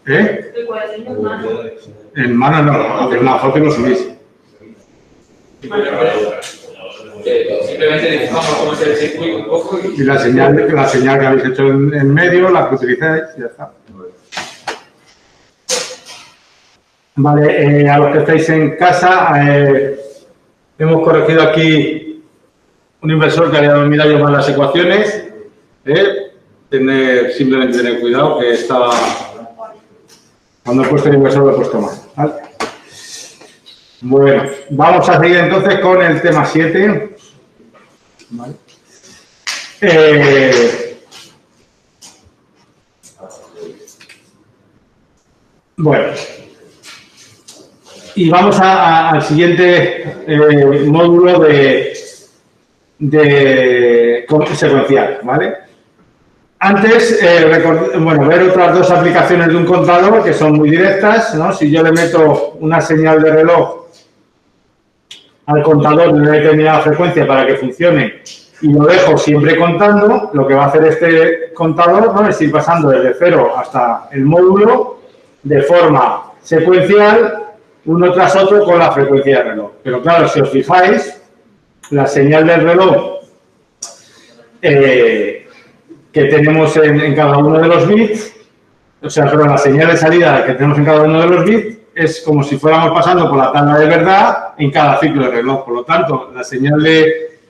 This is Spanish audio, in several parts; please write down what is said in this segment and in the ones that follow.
¿Eh? En mano no, hacer una foto y lo subís. Simplemente dibujamos cómo es el circuito un poco y la señal que habéis hecho en medio, la que utilizáis, y ya está. Vale, a los que estáis en casa, hemos corregido aquí un inversor que había mirado mal las ecuaciones. Simplemente tener cuidado que estaba... Cuando he puesto el inversor lo he puesto mal. ¿Vale? Bueno, vamos a seguir entonces con el tema 7. ¿Vale? Bueno, y vamos al siguiente módulo de secuencial, ¿vale? Antes, ver otras dos aplicaciones de un contador que son muy directas, ¿no? Si yo le meto una señal de reloj al contador de una determinada frecuencia para que funcione y lo dejo siempre contando, lo que va a hacer este contador, ¿no?, es ir pasando desde 0 hasta el módulo de forma secuencial, uno tras otro con la frecuencia de reloj. Pero claro, si os fijáis, la señal del reloj que tenemos en cada uno de los bits, la señal de salida que tenemos en cada uno de los bits es como si fuéramos pasando por la tabla de verdad en cada ciclo de reloj. Por lo tanto, la señal de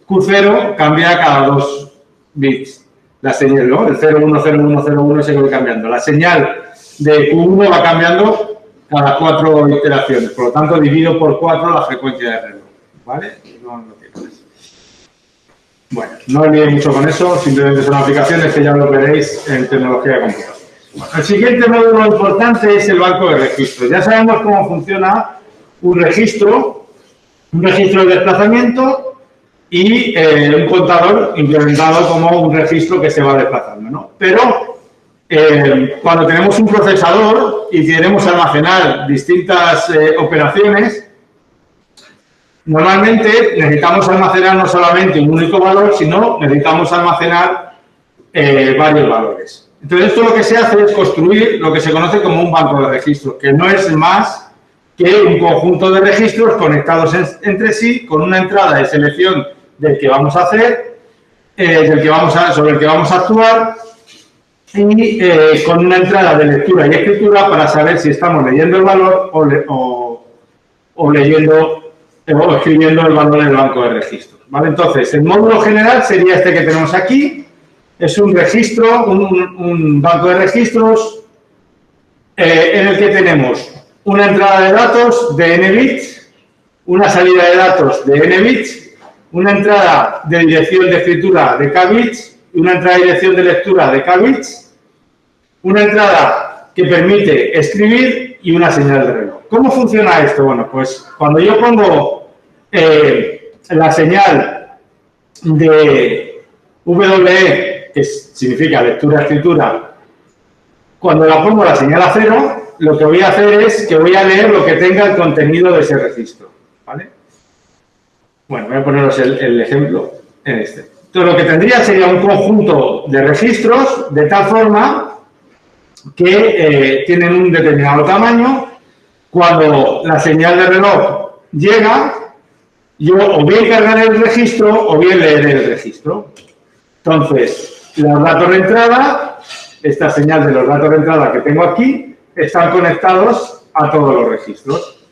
Q0 cambia cada 2 bits. La señal, ¿no? El 010101 se va cambiando. La señal de Q1 va cambiando cada 4 iteraciones. Por lo tanto, divido por 4 la frecuencia de reloj. ¿Vale? Bueno, no os liéis mucho con eso, simplemente son aplicaciones que ya lo veréis en tecnología de computación. El siguiente módulo importante es el banco de registros. Ya sabemos cómo funciona un registro de desplazamiento y un contador implementado como un registro que se va desplazando, ¿no? Pero cuando tenemos un procesador y queremos almacenar distintas operaciones, normalmente necesitamos almacenar no solamente un único valor, sino necesitamos almacenar varios valores. Entonces, esto lo que se hace es construir lo que se conoce como un banco de registros, que no es más que un conjunto de registros conectados entre sí con una entrada de selección del que vamos a hacer, sobre el que vamos a actuar y con una entrada de lectura y escritura para saber si estamos leyendo el valor o escribiendo el valor en el banco de registros, ¿vale? Entonces, el módulo general sería este que tenemos aquí. Es un registro, un banco de registros en el que tenemos una entrada de datos de n bits, una salida de datos de n bits, una entrada de dirección de escritura de k bits y una entrada de dirección de lectura de k bits, una entrada que permite escribir y una señal de reloj. ¿Cómo funciona esto? Bueno, pues cuando yo pongo la señal de WE, que significa lectura-escritura, cuando la pongo la señal a 0, lo que voy a hacer es que voy a leer lo que tenga el contenido de ese registro, ¿vale? Bueno, voy a poneros el ejemplo en este. Entonces, lo que tendría sería un conjunto de registros de tal forma que tienen un determinado tamaño. Cuando la señal de reloj llega, yo o bien cargaré el registro o bien leeré el registro. Entonces, los datos de entrada, esta señal de los datos de entrada que tengo aquí, están conectados a todos los registros.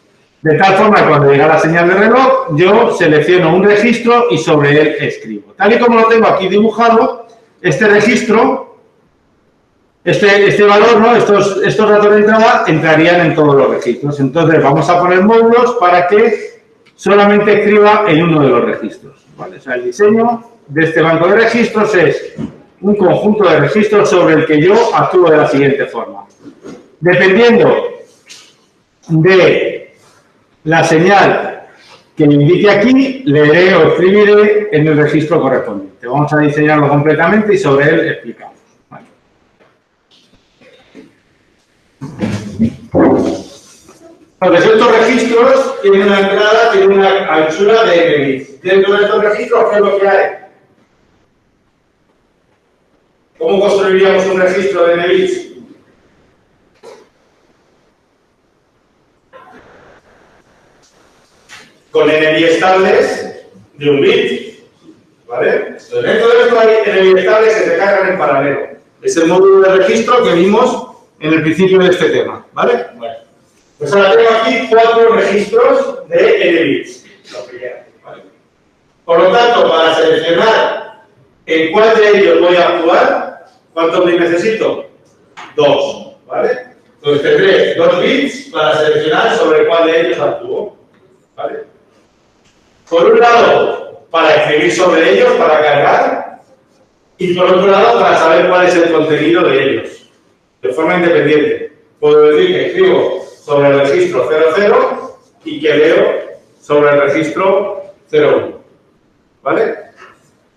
De tal forma que cuando llega la señal de reloj, yo selecciono un registro y sobre él escribo. Tal y como lo tengo aquí dibujado, este registro, este valor, ¿no?, estos datos de entrada entrarían en todos los registros. Entonces, vamos a poner módulos para que solamente escriba en uno de los registros, ¿vale? O sea, el diseño de este banco de registros es un conjunto de registros sobre el que yo actúo de la siguiente forma. Dependiendo de la señal que me indique aquí, leeré o escribiré en el registro correspondiente. Vamos a diseñarlo completamente y sobre él explicamos. Vale. Entonces, estos registros tienen una entrada, tienen una anchura de n bits. Dentro de estos registros, ¿qué es lo que hay? ¿Cómo construiríamos un registro de n bits? con n biestables de un bit. ¿Vale? Entonces, dentro de esto hay n biestables que se cargan en paralelo. Es el módulo de registro que vimos en el principio de este tema. ¿Vale? Bueno. Pues ahora tengo aquí 4 registros de n bits. Lo primero. ¿Vale? Por lo tanto, para seleccionar en cuál de ellos voy a actuar, ¿cuántos bits necesito? 2. ¿Vale? Entonces tendré 2 bits para seleccionar sobre cuál de ellos actúo. ¿Vale? Por un lado, para escribir sobre ellos, para cargar, y por otro lado, para saber cuál es el contenido de ellos, de forma independiente. Puedo decir que escribo sobre el registro 00 y que leo sobre el registro 01. ¿Vale?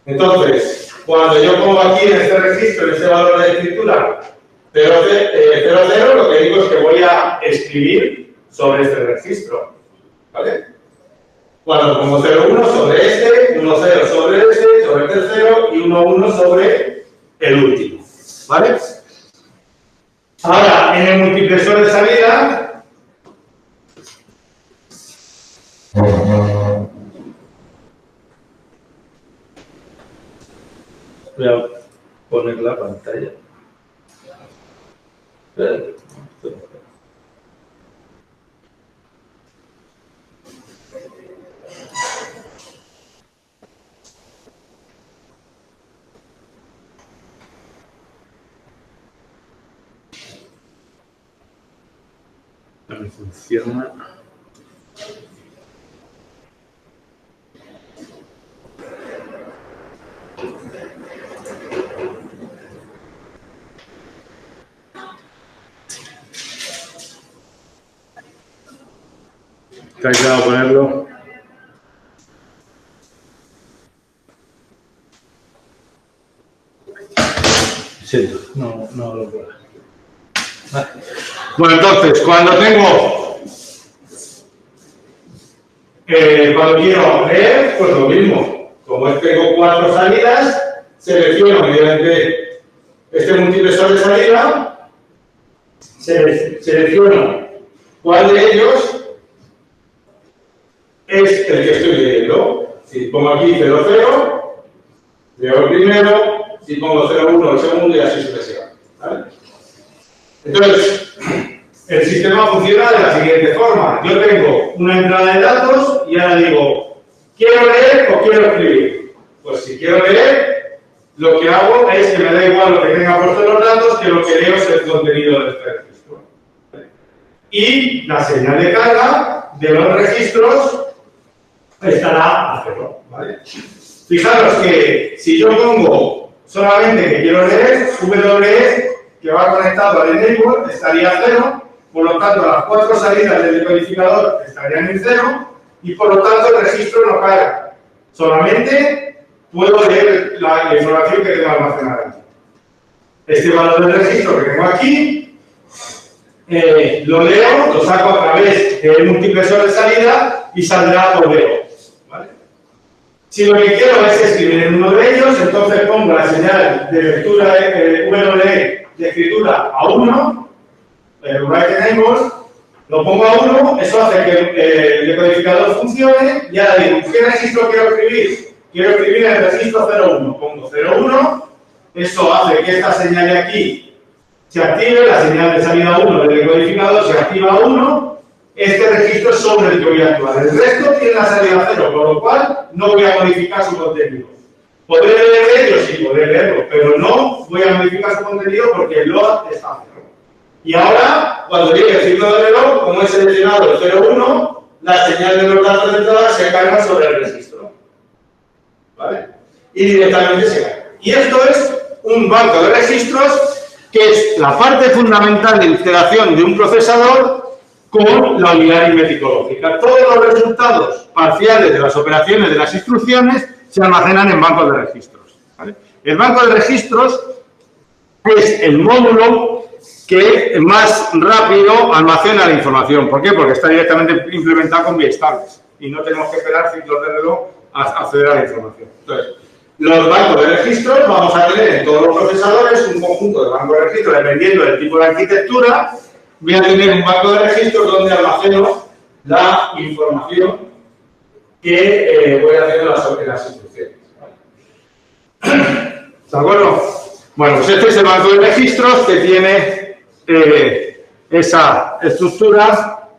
Entonces, cuando yo pongo aquí en este registro, en este valor de escritura 00, lo que digo es que voy a escribir sobre este registro. ¿Vale? Cuando pongo 01 sobre este, 10 sobre este, sobre el tercero y 11 sobre el último. ¿Vale? Ahora, en el multiplexor de salida, voy a poner la pantalla. A mí funciona. Está claro ponerlo. Siento, no lo puedo. Vale. Bueno, entonces, cuando quiero leer, pues lo mismo. Como tengo 4 salidas, selecciono mediante este multiplexor de salida, selecciono cuál de ellos es el que estoy leyendo. Si pongo aquí 00, leo el primero, si pongo 01 el segundo y así sucesivamente. ¿Vale? Entonces, el sistema funciona de la siguiente forma. Yo tengo una entrada de datos y ahora digo, ¿quiero leer o quiero escribir? Pues si quiero leer, lo que hago es que me da igual lo que tenga puesto los datos, que lo que leo es el contenido de este registro. ¿Vale? Y la señal de carga de los registros estará a 0. ¿Vale? Fijaros que si yo pongo solamente que quiero leer, WE, que va conectado al enable, estaría a 0, por lo tanto las 4 salidas del decodificador estarían en 0 y por lo tanto el registro no carga. Solamente puedo leer la información que tengo almacenada aquí. Este valor del registro que tengo aquí, lo leo, lo saco a través del multiplexor de salida y saldrá por leo. ¿Vale? Si lo que quiero es escribir en uno de ellos, entonces pongo la señal de lectura WE de escritura a 1, el write enable, lo pongo a 1, eso hace que el decodificador funcione y ahora digo, ¿qué registro quiero escribir? Quiero escribir el registro 01, pongo 01, eso hace que esta señal de aquí se active, la señal de salida 1 del decodificador se activa a 1, este registro es sobre el que voy a actuar. El resto tiene la salida 0, por lo cual no voy a modificar su contenido. Podré leer ellos, sí, podré leerlo, pero no voy a modificar su contenido porque el load está a 0. Y ahora, cuando llegue el signo de reloj, como he seleccionado el 01, la señal de los datos de entrada se carga sobre el registro. ¿Vale? Y directamente se carga. Y esto es un banco de registros que es la parte fundamental de integración de un procesador con la unidad aritmético-lógica. Todos los resultados parciales de las operaciones de las instrucciones se almacenan en bancos de registros. ¿Vale? El banco de registros es el módulo que más rápido almacena la información. ¿Por qué? Porque está directamente implementado con biestables y no tenemos que esperar ciclos de reloj a acceder a la información. Entonces, los bancos de registros vamos a tener en todos los procesadores un conjunto de bancos de registros dependiendo del tipo de arquitectura. Voy a tener un banco de registros donde almaceno la información que voy haciendo las instrucciones. ¿De acuerdo? Bueno, pues este es el banco de registros que tiene esa estructura.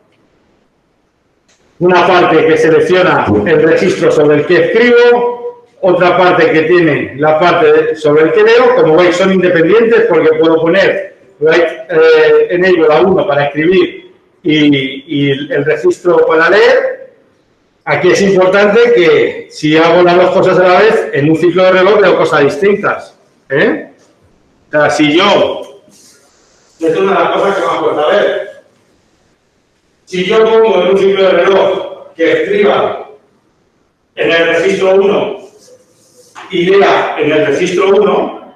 Una parte que selecciona el registro sobre el que escribo, otra parte que tiene la parte sobre el que leo. Como veis, son independientes porque puedo poner enable a uno para escribir y el registro para leer. Aquí es importante que si hago las dos cosas a la vez, en un ciclo de reloj veo cosas distintas. O sea, si yo, esto es una de las cosas que me cuesta ver. Si yo pongo en un ciclo de reloj que escriba en el registro 1 y lea en el registro 1,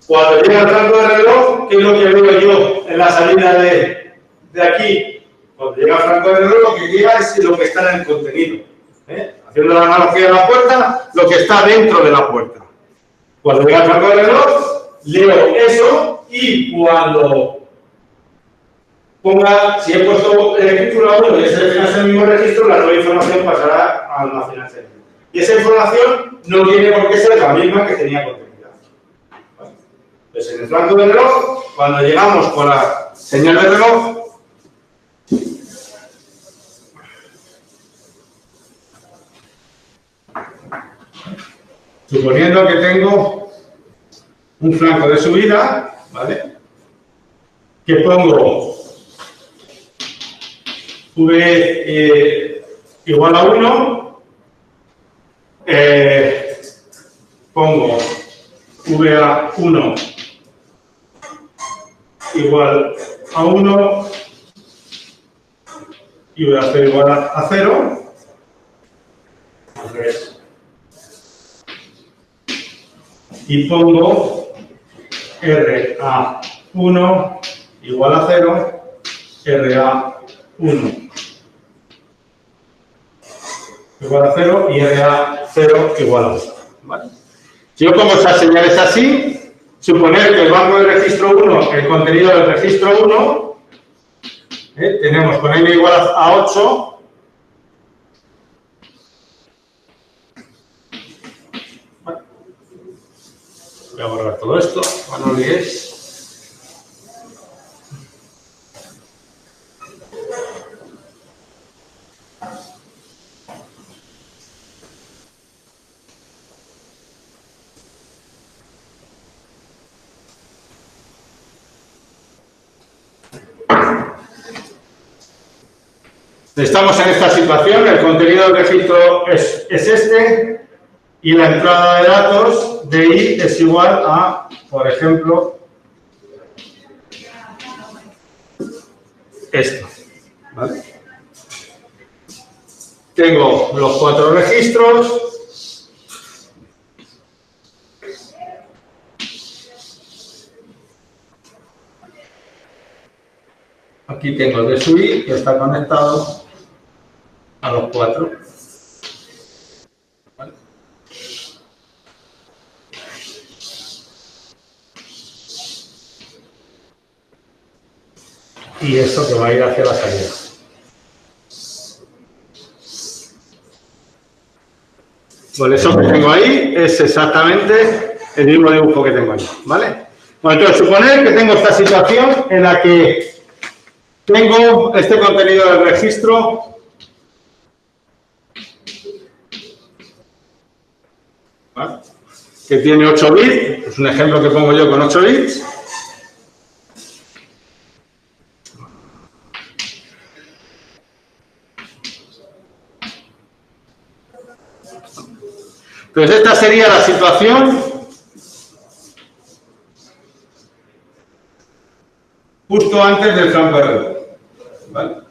cuando llega el rango de reloj, ¿qué es lo que veo yo en la salida de aquí? Cuando llega el franco de reloj, lo que llega es lo que está en el contenido. Haciendo la analogía de la puerta, lo que está dentro de la puerta. Cuando llega el franco de reloj, leo eso y cuando ponga, si he puesto el escritura 1 y he seleccionado el mismo registro, la nueva información pasará a almacenarse. Y esa información no tiene por qué ser la misma que tenía contenida. Entonces, en el franco de reloj, cuando llegamos con la señal de reloj, suponiendo que tengo un flanco de subida, ¿vale? Que pongo V igual a 1, pongo VA1 igual a 1 y VA0 igual a 0. Y pongo RA1 igual a 0, RA1 igual a 0 y RA0 igual a 1. ¿Vale? Si yo pongo esas señales así, suponer que el banco de registro 1, el contenido del registro 1, tenemos con n igual a 8, voy a borrar todo esto, no lo olvidéis. Estamos en esta situación, el contenido del registro es este y la entrada de datos de I es igual a, por ejemplo, esto. ¿Vale? Tengo los 4 registros. Aquí tengo el de subir que está conectado a los 4. ¿Vale? Y eso que va a ir hacia la salida. Bueno, eso que tengo ahí es exactamente el mismo dibujo que tengo ahí, ¿vale? Bueno, entonces, suponer que tengo esta situación en la que tengo este contenido del registro ¿vale? Que tiene 8 bits, es un ejemplo que pongo yo con 8 bits. Entonces, esta sería la situación justo antes del franco de reloj. ¿Vale?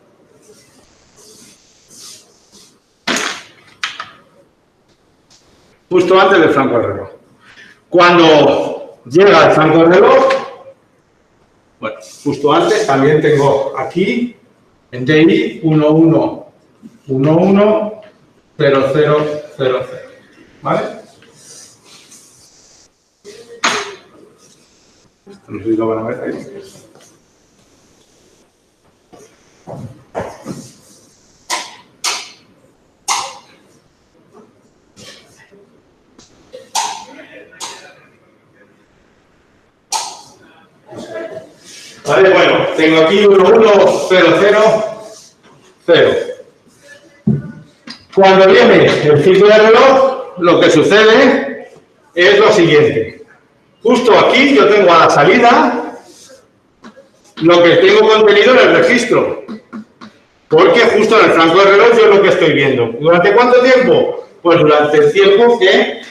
Justo antes del franco de reloj. Cuando llega el franco de reloj, bueno, justo antes también tengo aquí en DI 1111 0000. ¿Vale? Esto no sé si lo van a ver ahí. Vale, bueno, tengo aquí 1, 1, 0, 0, 0. Cuando viene el ciclo de reloj, lo que sucede es lo siguiente. Justo aquí yo tengo a la salida lo que tengo contenido en el registro. Porque justo en el flanco de reloj yo es lo que estoy viendo. ¿Durante cuánto tiempo? Pues durante el tiempo que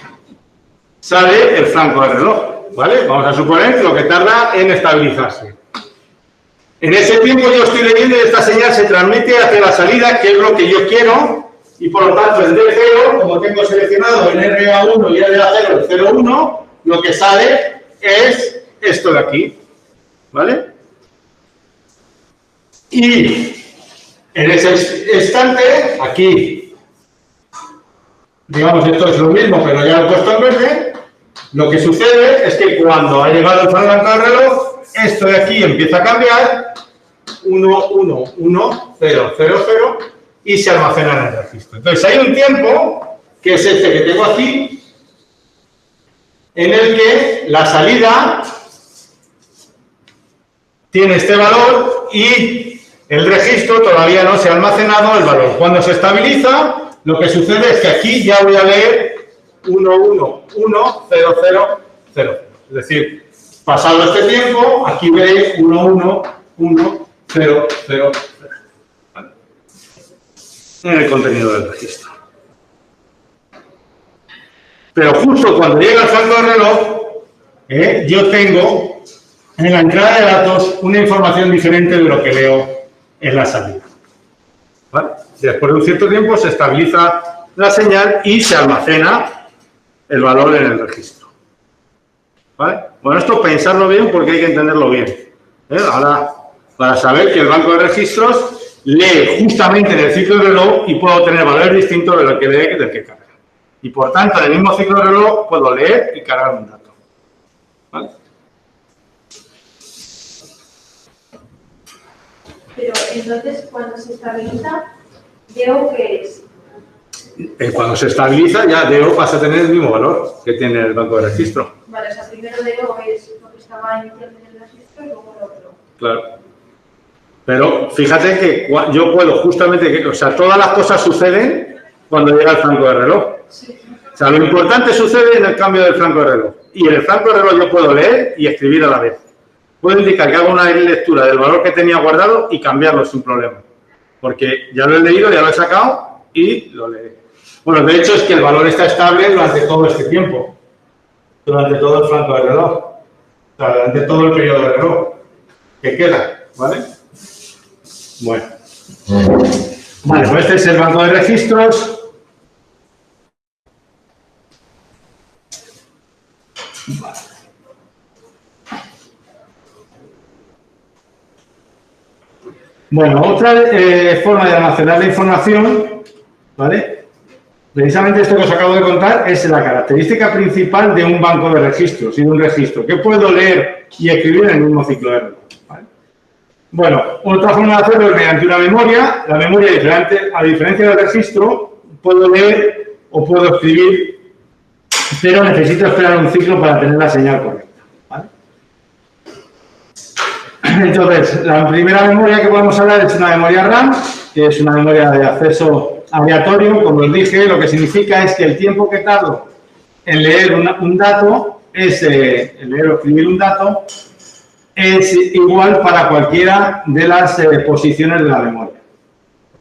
sale el flanco de reloj. ¿Vale? Vamos a suponer lo que tarda en estabilizarse. En ese tiempo yo estoy leyendo y esta señal se transmite hacia la salida, que es lo que yo quiero, y por lo tanto en D0, como tengo seleccionado en RA1 y RA0 el 0,1, lo que sale es esto de aquí. ¿Vale? Y en ese instante, aquí, digamos esto es lo mismo, pero ya lo he puesto en verde, lo que sucede es que cuando ha llegado el flanco del reloj, esto de aquí empieza a cambiar, 1, 1, 1, 0, 0, 0, y se almacena en el registro. Entonces hay un tiempo, que es este que tengo aquí, en el que la salida tiene este valor y el registro todavía no se ha almacenado el valor. Cuando se estabiliza, lo que sucede es que aquí ya voy a leer 1, 1, 1, 0, 0, 0. Es decir, pasado este tiempo, aquí veréis 1, 1, 1, 0, 0, 0. ¿Vale? En el contenido del registro. Pero justo cuando llega el flanco del reloj, yo tengo en la entrada de datos una información diferente de lo que leo en la salida. ¿Vale? Después de un cierto tiempo se estabiliza la señal y se almacena el valor en el registro. ¿Vale? Bueno, esto pensarlo bien porque hay que entenderlo bien. Ahora, para saber que el banco de registros lee justamente en el ciclo de reloj y puedo tener valores distintos de lo que lee que del que carga. Y por tanto, en el mismo ciclo de reloj puedo leer y cargar un dato. ¿Vale? Pero entonces, cuando se estabiliza, veo que es. Cuando se estabiliza, ya DO pasa a tener el mismo valor que tiene el banco de registro. Vale, o sea, primero DO es lo que estaba inicialmente en el registro y luego lo otro. Claro. Pero fíjate que yo puedo justamente, o sea, todas las cosas suceden cuando llega el flanco de reloj. Sí. O sea, lo importante sucede en el cambio del flanco de reloj. Y en el flanco de reloj yo puedo leer y escribir a la vez. Puedo indicar que hago una lectura del valor que tenía guardado y cambiarlo sin problema. Porque ya lo he leído, ya lo he sacado y lo leeré. Bueno, de hecho es que el valor está estable durante todo este tiempo. Durante todo el flanco de reloj. O sea, durante todo el periodo de reloj. ¿Qué queda? ¿Vale? Bueno. Vale, pues este es el banco de registros. Vale. Bueno, otra forma de almacenar la información, ¿vale? Precisamente esto que os acabo de contar es la característica principal de un banco de registros y de un registro, que puedo leer y escribir en el mismo ciclo de reloj, ¿vale? Bueno, otra forma de hacerlo es mediante una memoria. La memoria, a diferencia del registro, puedo leer o puedo escribir, pero necesito esperar un ciclo para tener la señal correcta, ¿vale? Entonces, la primera memoria que podemos hablar es una memoria RAM, que es una memoria de acceso aleatorio. Como os dije, lo que significa es que el tiempo que tardo en leer un dato, en leer o escribir un dato, es igual para cualquiera de las posiciones de la memoria.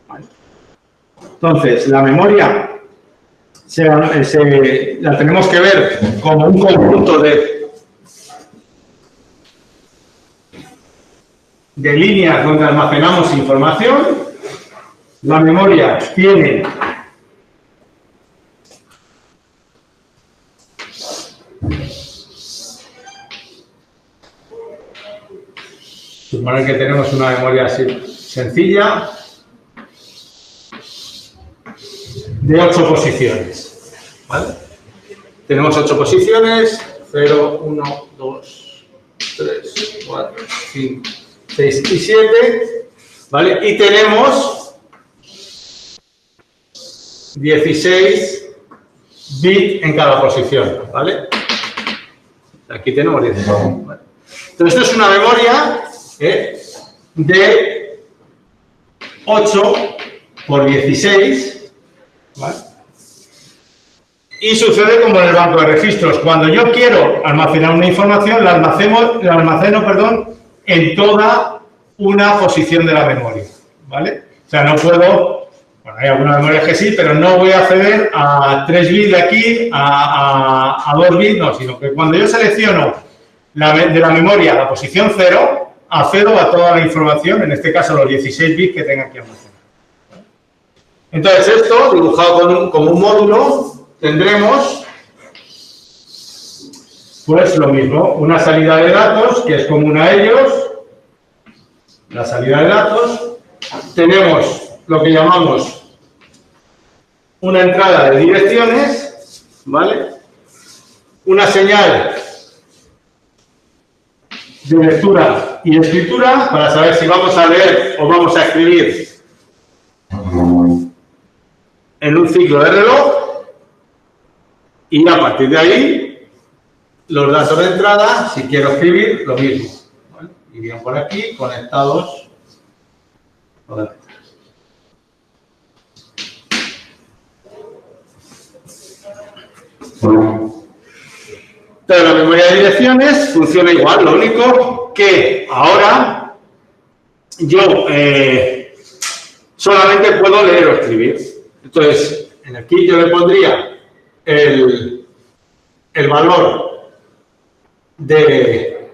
¿Vale? Entonces, la memoria la tenemos que ver como un conjunto de líneas donde almacenamos información. La memoria tiene suponer que tenemos una memoria así sencilla de 8 posiciones, ¿vale? Tenemos 8 posiciones, 0, 1, 2, 3, 4, 5, 6 y 7, ¿vale? Y tenemos 16 bits en cada posición, ¿vale? Aquí tenemos 16. ¿Vale? Entonces, esto es una memoria de 8 por 16, ¿vale? Y sucede como en el banco de registros. Cuando yo quiero almacenar una información, la almaceno, en toda una posición de la memoria, ¿vale? O sea, no puedo, bueno, hay algunas memorias que sí, pero no voy a acceder a 3 bits de aquí, a 2 bits, no, sino que cuando yo selecciono de la memoria la posición 0, accedo a toda la información, en este caso los 16 bits que tenga que almacenar. Entonces esto, dibujado como un módulo, tendremos pues lo mismo, una salida de datos que es común a ellos, la salida de datos, tenemos lo que llamamos una entrada de direcciones, ¿vale? Una señal de lectura y escritura para saber si vamos a leer o vamos a escribir en un ciclo de reloj, y a partir de ahí los datos de entrada, si quiero escribir, lo mismo, ¿vale? Irían por aquí conectados con la letra. Entonces, la memoria de direcciones funciona igual, lo único que ahora yo solamente puedo leer o escribir. Entonces, aquí yo le pondría el valor de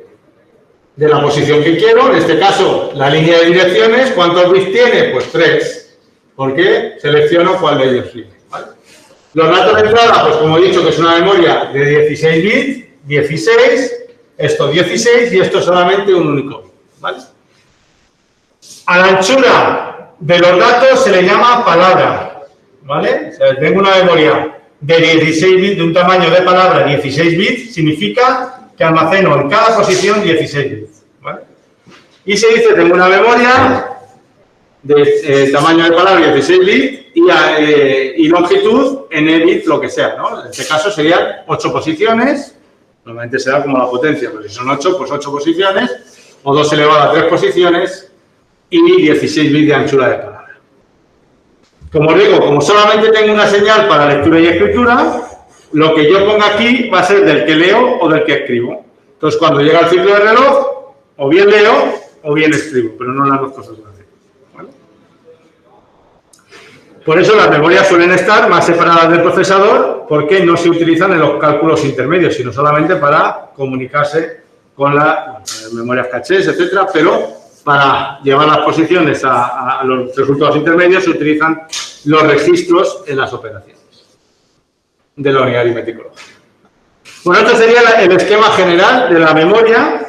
la posición que quiero, en este caso la línea de direcciones. ¿Cuántos bits tiene? Pues 3, porque selecciono cuál de ellos tiene, ¿vale? Los datos de entrada, pues como he dicho, que es una memoria de 16 bits, 16, esto 16 y esto solamente un único bit, ¿vale? A la anchura de los datos se le llama palabra, ¿vale? O sea, tengo una memoria de 16 bits, de un tamaño de palabra 16 bits, significa que almaceno en cada posición 16 bits, ¿vale? Y se dice, tengo una memoria de tamaño de palabra 16 bits y longitud n bits, lo que sea, ¿no? En este caso serían 8 posiciones, normalmente se da como la potencia, pero si son 8, pues 8 posiciones, o 2 elevado a 3 posiciones, y 16 bits de anchura de palabra. Como os digo, como solamente tengo una señal para lectura y escritura, lo que yo ponga aquí va a ser del que leo o del que escribo. Entonces, cuando llega el ciclo de reloj, o bien leo o bien escribo, pero no las dos cosas a hacer, ¿vale? Por eso las memorias suelen estar más separadas del procesador, porque no se utilizan en los cálculos intermedios, sino solamente para comunicarse con las memorias cachés, etcétera, pero para llevar las posiciones a los resultados intermedios se utilizan los registros en las operaciones de la unidad aritmética lógica. Bueno, este sería el esquema general de la memoria,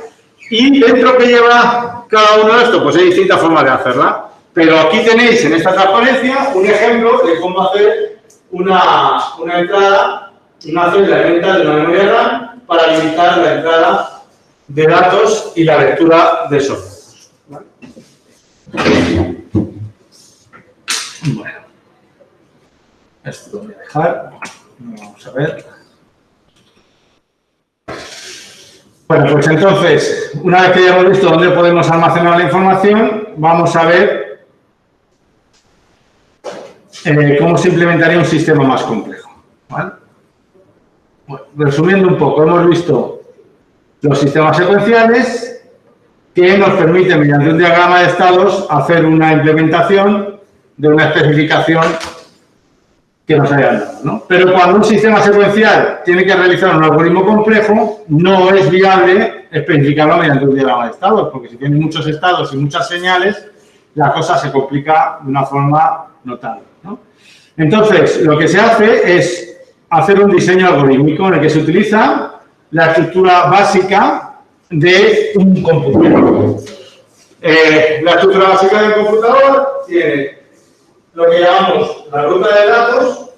y dentro que lleva cada uno de estos, pues hay distintas formas de hacerla, pero aquí tenéis en esta transparencia un ejemplo de cómo hacer una entrada, una celda elemental de una memoria RAM para limitar la entrada de datos y la lectura de esos datos. ¿Vale? Bueno, esto lo voy a dejar. Vamos a ver. Bueno, pues entonces, una vez que ya hemos visto dónde podemos almacenar la información, vamos a ver cómo se implementaría un sistema más complejo, ¿vale? Bueno, resumiendo un poco, hemos visto los sistemas secuenciales que nos permiten, mediante un diagrama de estados, hacer una implementación de una especificación que nos hayan dado, ¿no? Pero cuando un sistema secuencial tiene que realizar un algoritmo complejo, no es viable especificarlo mediante un diagrama de estados, porque si tiene muchos estados y muchas señales, la cosa se complica de una forma notable, ¿no? Entonces, lo que se hace es hacer un diseño algorítmico en el que se utiliza la estructura básica de un computador. La estructura básica del computador tiene lo que llamamos la ruta de datos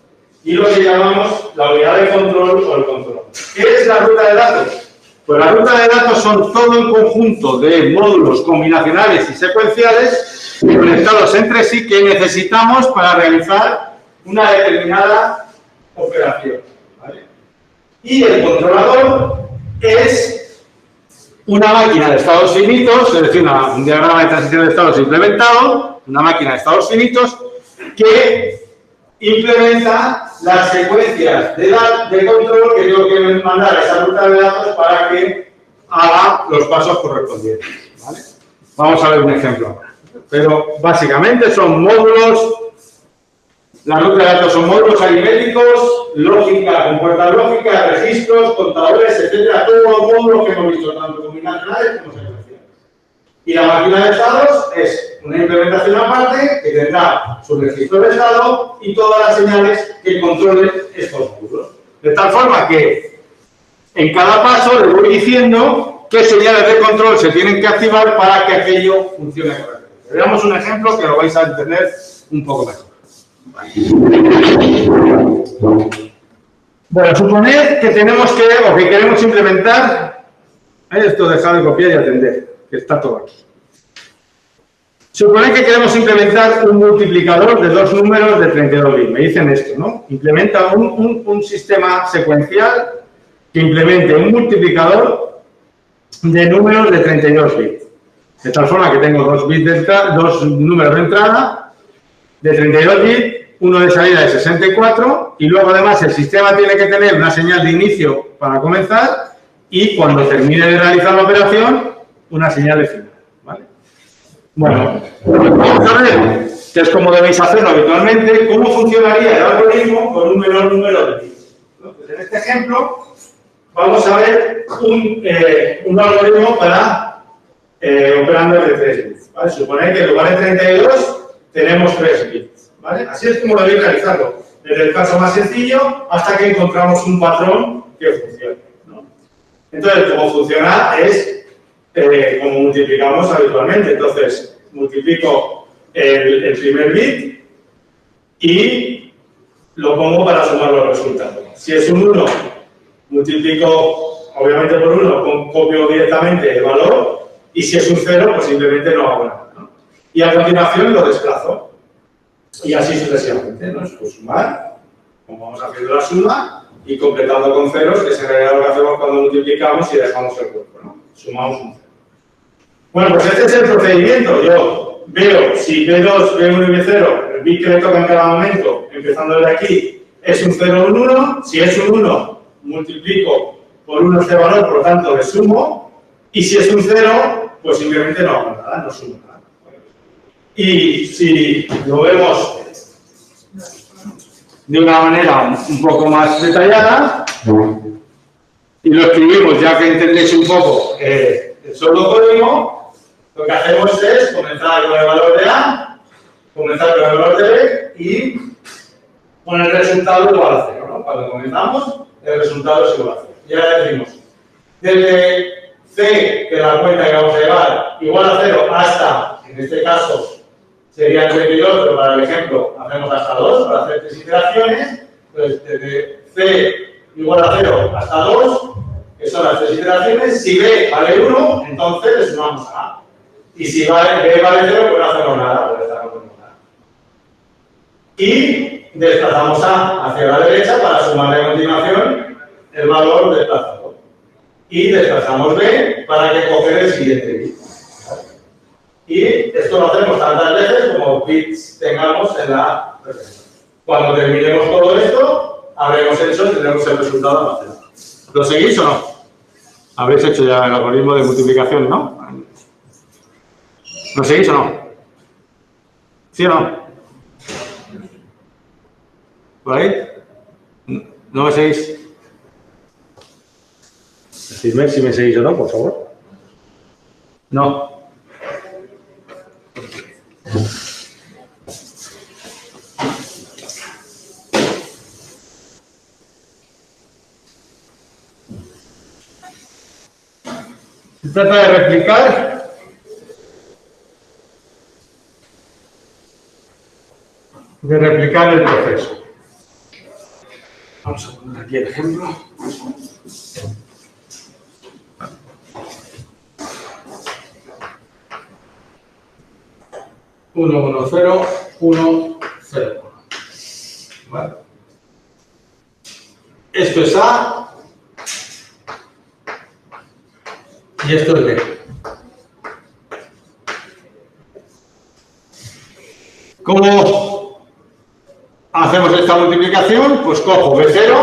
y lo que llamamos la unidad de control o el control. ¿Qué es la ruta de datos? Pues la ruta de datos son todo un conjunto de módulos combinacionales y secuenciales conectados entre sí que necesitamos para realizar una determinada operación, ¿vale? Y el controlador es una máquina de estados finitos, es decir, un diagrama de transición de estados implementado, una máquina de estados finitos que implementa las secuencias de control que tengo que mandar a esa ruta de datos para que haga los pasos correspondientes, ¿vale? Vamos a ver un ejemplo ahora. Pero básicamente son módulos, la ruta de datos son módulos aritméticos, lógica, compuertas lógicas, registros, contadores, etcétera, todos los módulos que hemos visto, tanto combinacionales como secuenciales. Y la máquina de estados es una implementación aparte que tendrá su registro de estado y todas las señales que controlen estos módulos. De tal forma que en cada paso le voy diciendo qué señales de control se tienen que activar para que aquello funcione correctamente. Veamos un ejemplo que lo vais a entender un poco mejor. Bueno, suponed que tenemos que, o que queremos implementar, esto dejar de copiar y atender, que está todo aquí. Suponed que queremos implementar un multiplicador de dos números de 32 bits. Me dicen esto, ¿no? Implementa un sistema secuencial que implemente un multiplicador de números de 32 bits. De tal forma que tengo dos números de entrada de 32 bits, uno de salida de 64 y luego además el sistema tiene que tener una señal de inicio para comenzar y cuando termine de realizar la operación, una señal de final, ¿vale? Bueno, vamos a ver, que es como debéis hacerlo habitualmente, cómo funcionaría el algoritmo con un menor número de bits. Pues en este ejemplo vamos a ver un algoritmo para operando de 3 bits, ¿vale? Suponer que en lugar de 32 tenemos 3 bits, ¿vale? Así es como debéis realizarlo, desde el caso más sencillo hasta que encontramos un patrón que funcione, ¿no? Entonces, cómo funciona es como multiplicamos habitualmente. Entonces, multiplico el primer bit y lo pongo para sumar los resultados. Si es un 1, multiplico obviamente por 1, copio directamente el valor y si es un 0, pues simplemente no hago nada, ¿no? Y a continuación lo desplazo. Y así sucesivamente, ¿no? Pues sumar, como vamos haciendo la suma, y completando con ceros, que es en realidad lo que hacemos cuando multiplicamos y dejamos el cuerpo, ¿no? Sumamos un 0. Bueno, pues este es el procedimiento. Yo veo si B2, B1 y B0, el bit que me toca en cada momento, empezando desde aquí, es un 0 o un 1. Si es un 1, multiplico por 1 este valor, por lo tanto, le sumo. Y si es un 0, pues simplemente no hago nada, no sumo nada. Y si lo vemos de una manera un poco más detallada, y lo escribimos ya que entendéis un poco el solo código, lo que hacemos es comenzar con el valor de A, comenzar con el valor de B y con el resultado igual a 0, ¿no? Cuando comenzamos, el resultado es igual a 0. Y ahora decimos, desde C, que es la cuenta que vamos a llevar, igual a 0 hasta, en este caso, sería 32, pero para el ejemplo hacemos hasta 2 para hacer 3 iteraciones. Entonces, desde C igual a 0 hasta 2, que son las 3 iteraciones. Si B vale 1, entonces le sumamos a A. Y si B vale 0, pues no hacemos nada, pues no hacemos nada. Y desplazamos A hacia la derecha para sumarle a continuación el valor desplazado. Y desplazamos B para que coger el siguiente bit. Y esto lo hacemos tantas veces como bits tengamos en la referencia. Cuando terminemos todo esto, habremos hecho, tendremos el resultado almacenado. ¿Lo seguís o no? Habréis hecho ya el algoritmo de multiplicación, ¿no? ¿Lo seguís o no? ¿Sí o no? ¿Por ahí? ¿No me seguís? Decidme si me seguís o no, por favor. No. Se trata de replicar el proceso. Vamos a poner aquí el ejemplo. Uno, 1, 0, 1, 0. ¿Vale? Esto es A. y esto es B. ¿Cómo hacemos esta multiplicación? Pues cojo B0,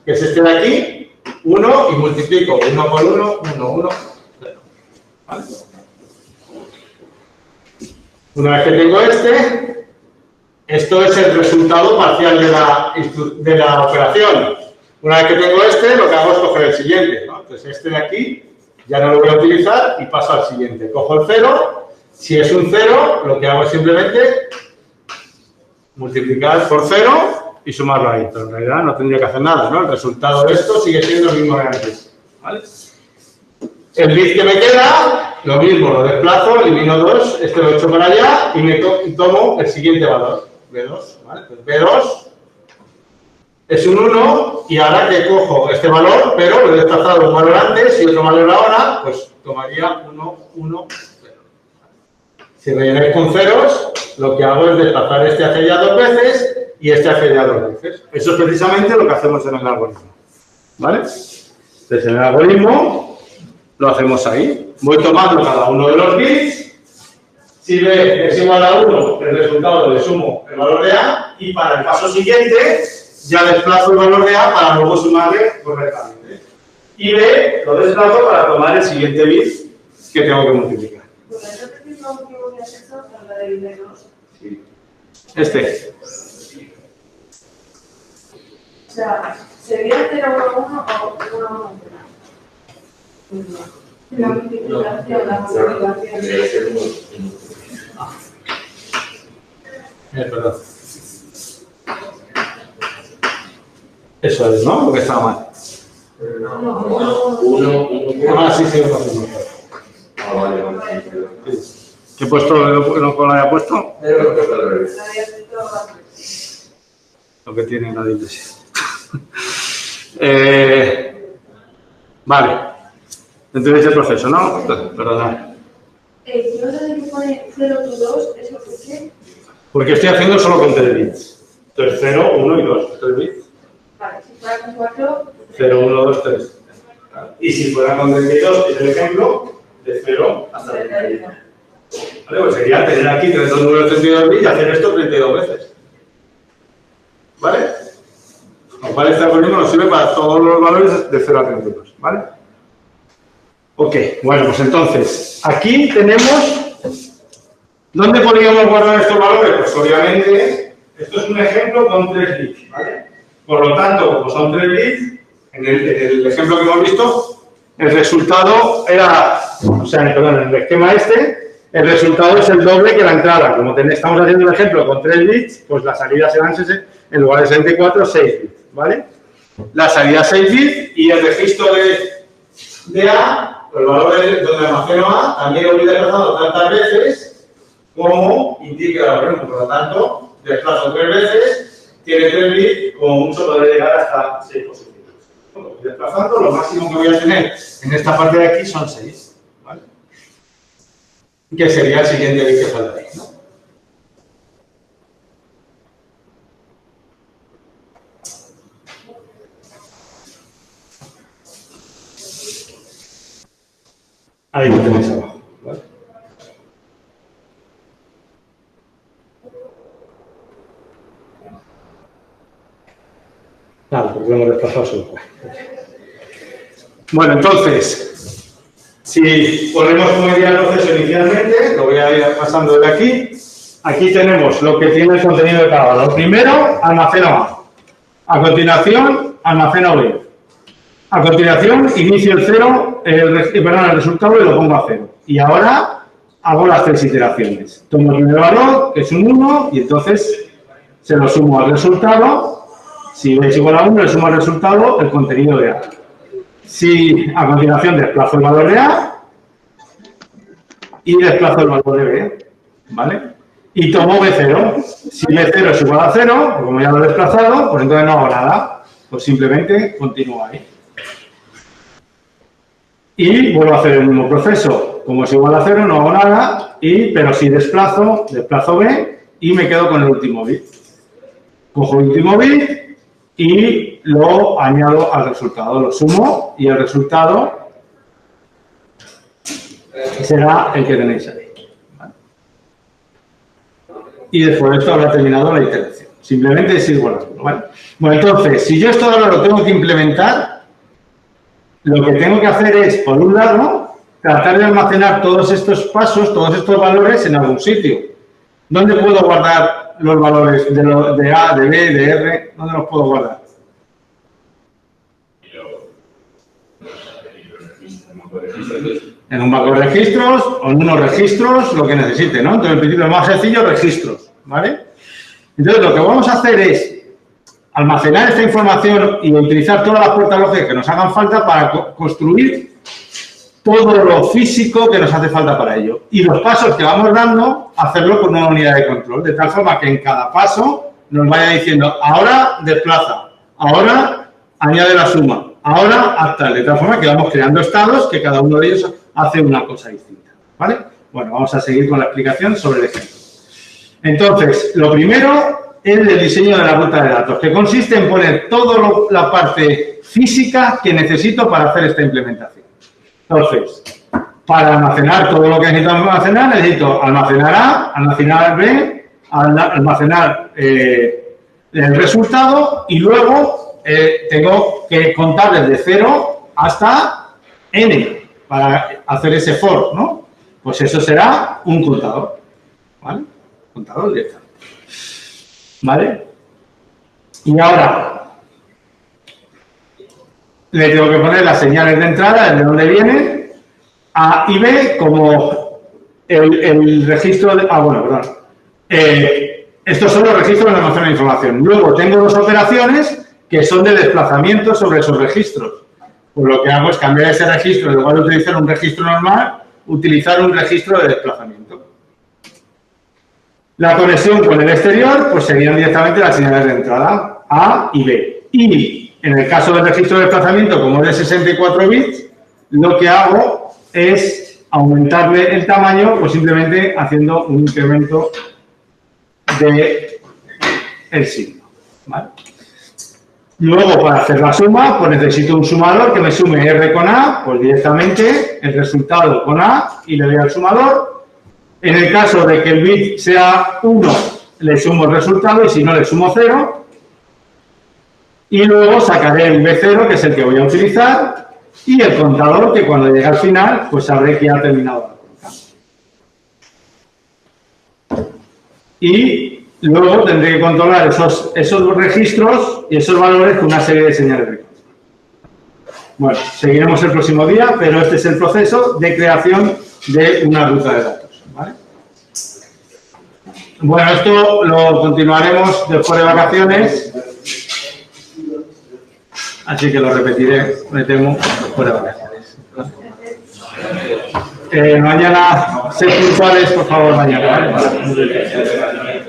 que es este de aquí, 1, y multiplico 1 por 1, 1, 1, 0. ¿Vale? Una vez que tengo esto es el resultado parcial de la operación. Una vez que tengo lo que hago es coger el siguiente, ¿no? Entonces este de aquí ya no lo voy a utilizar y paso al siguiente. Cojo el 0, si es un 0, lo que hago es simplemente multiplicar por 0 y sumarlo ahí. Pero en realidad no tendría que hacer nada, ¿no? El resultado de esto sigue siendo el mismo de antes, ¿vale? El bit que me queda, lo mismo, lo desplazo, elimino 2, este lo echo para allá y tomo el siguiente valor, B2, ¿vale? Pues B2 es un 1 y ahora que cojo este valor, pero lo he desplazado un valor antes y otro valor ahora, pues tomaría 1, 1, 0. Si rellenáis con ceros, lo que hago es desplazar este hacia allá 2 veces y este hacia allá 2 veces. Eso es precisamente lo que hacemos en el algoritmo, ¿vale? Entonces en el algoritmo lo hacemos ahí. Voy tomando cada uno de los bits. Si B es igual a 1, el resultado le sumo el valor de A y para el paso siguiente ya desplazo el valor de A para luego sumarle correctamente. Y B lo desplazo para tomar el siguiente bit que tengo que multiplicar. Sí. Este. O sea, ¿sería 0, 1, 1 o 1, 1, 1? La multiplicación, la multiplicación. Perdón. Eso es, ¿no? Lo que estaba mal. Ah, sí, 1. Vale. ¿Qué he puesto? ¿Lo había puesto? Lo que tiene la iglesia. Vale. Entonces el proceso, ¿no? Perdona. Yo lo de que pone 0, 2, ¿eso por qué? Porque estoy haciendo solo con 3 bits. Entonces 0, 1 y 2, 3 bits. Vale, si fuera con 4... 0, 1, 2, 3. Y si fuera con 32, es el ejemplo, de 0 hasta 32. Vale, pues sería tener aquí 32 números 32 bits y hacer esto 32 veces. ¿Vale? Lo cual este algoritmo nos sirve para todos los valores de 0 a 32. ¿Vale? Ok, bueno, pues entonces, aquí tenemos... ¿Dónde podríamos guardar estos valores? Pues obviamente, esto es un ejemplo con 3 bits, ¿vale? Por lo tanto, como son 3 bits, en el ejemplo que hemos visto, el resultado era, o sea, perdón, en el esquema el resultado es el doble que la entrada. Como estamos haciendo un ejemplo con 3 bits, pues la salida serán, en lugar de 64, 6 bits, ¿vale? La salida 6 bits y el registro de A, el valor donde almaceno A, también lo voy desplazando tantas veces como indica el algoritmo. Por lo tanto, desplazo 3 veces, tiene 3 bits, como mucho podré llegar hasta 6 positivos. Bueno, voy desplazando, lo máximo que voy a tener en esta parte de aquí son 6, ¿vale? Que sería el siguiente bit que faltaría, ¿no? Ahí lo tenéis abajo, ¿vale? Nada, porque lo hemos desplazado solo. Bueno, entonces, si ponemos como idea el proceso inicialmente, lo voy a ir pasando de aquí. Aquí tenemos lo que tiene el contenido de cada valor. Primero, almaceno A. A continuación, almaceno B. A continuación, inicio el el resultado y lo pongo a 0. Y ahora hago las 3 iteraciones. Tomo el primer valor, que es un 1, y entonces se lo sumo al resultado. Si B es igual a 1, le sumo al resultado el contenido de A. Si a continuación desplazo el valor de A y desplazo el valor de B, ¿vale? Y tomo B0. Si B0 es igual a 0, como ya lo he desplazado, pues entonces no hago nada. Pues simplemente continúo ahí. Y vuelvo a hacer el mismo proceso. Como es igual a 0, no hago nada, pero si desplazo B y me quedo con el último bit. Cojo el último bit y lo añado al resultado. Lo sumo y el resultado será el que tenéis ahí. ¿Vale? Y después de esto habrá terminado la iteración. Simplemente es igual a 1, ¿vale? Bueno, entonces, si yo esto ahora lo tengo que implementar, lo que tengo que hacer es, por un lado, tratar de almacenar todos estos pasos, todos estos valores en algún sitio. ¿Dónde puedo guardar los valores de A, de B, de R? ¿Dónde los puedo guardar? En un banco de registros o en unos registros, lo que necesite, ¿no? Entonces, en principio, lo más sencillo, registros, ¿vale? Entonces, lo que vamos a hacer es almacenar esta información y utilizar todas las puertas lógicas que nos hagan falta para construir todo lo físico que nos hace falta para ello. Y los pasos que vamos dando, hacerlo con una unidad de control, de tal forma que en cada paso nos vaya diciendo, ahora desplaza, ahora añade la suma, ahora haz tal, de tal forma que vamos creando estados que cada uno de ellos hace una cosa distinta. ¿Vale? Bueno, vamos a seguir con la explicación sobre el ejemplo. Entonces, lo primero es el diseño de la ruta de datos, que consiste en poner toda la parte física que necesito para hacer esta implementación. Entonces, para almacenar todo lo que necesito almacenar, necesito almacenar A, almacenar B, almacenar el resultado y luego tengo que contar desde 0 hasta n para hacer ese for, ¿no? Pues eso será un contador, ¿vale? Contador directamente. ¿Vale? Y ahora le tengo que poner las señales de entrada, de dónde vienen, A y B, como el registro de... bueno, perdón. Estos son los registros de almacén de información. Luego tengo dos operaciones que son de desplazamiento sobre esos registros. Pues lo que hago es cambiar ese registro, en lugar de utilizar un registro normal, utilizar un registro de desplazamiento. La conexión con el exterior, pues serían directamente las señales de entrada, A y B. Y en el caso del registro de desplazamiento, como es de 64 bits, lo que hago es aumentarle el tamaño, pues simplemente haciendo un incremento de el signo. ¿Vale? Luego, para hacer la suma, pues necesito un sumador que me sume R con A, pues directamente el resultado con A y le doy al sumador. En el caso de que el bit sea 1, le sumo el resultado y si no, le sumo 0. Y luego sacaré el B0, que es el que voy a utilizar, y el contador, que cuando llegue al final, pues sabré que ha terminado la cuenta. Y luego tendré que controlar esos registros y esos valores con una serie de señales de control. Bueno, seguiremos el próximo día, pero este es el proceso de creación de una ruta de datos. ¿Vale? Bueno, esto lo continuaremos después de vacaciones, así que lo repetiré, me temo, después de vacaciones. Mañana, sed puntuales, por favor, mañana. ¿Vale?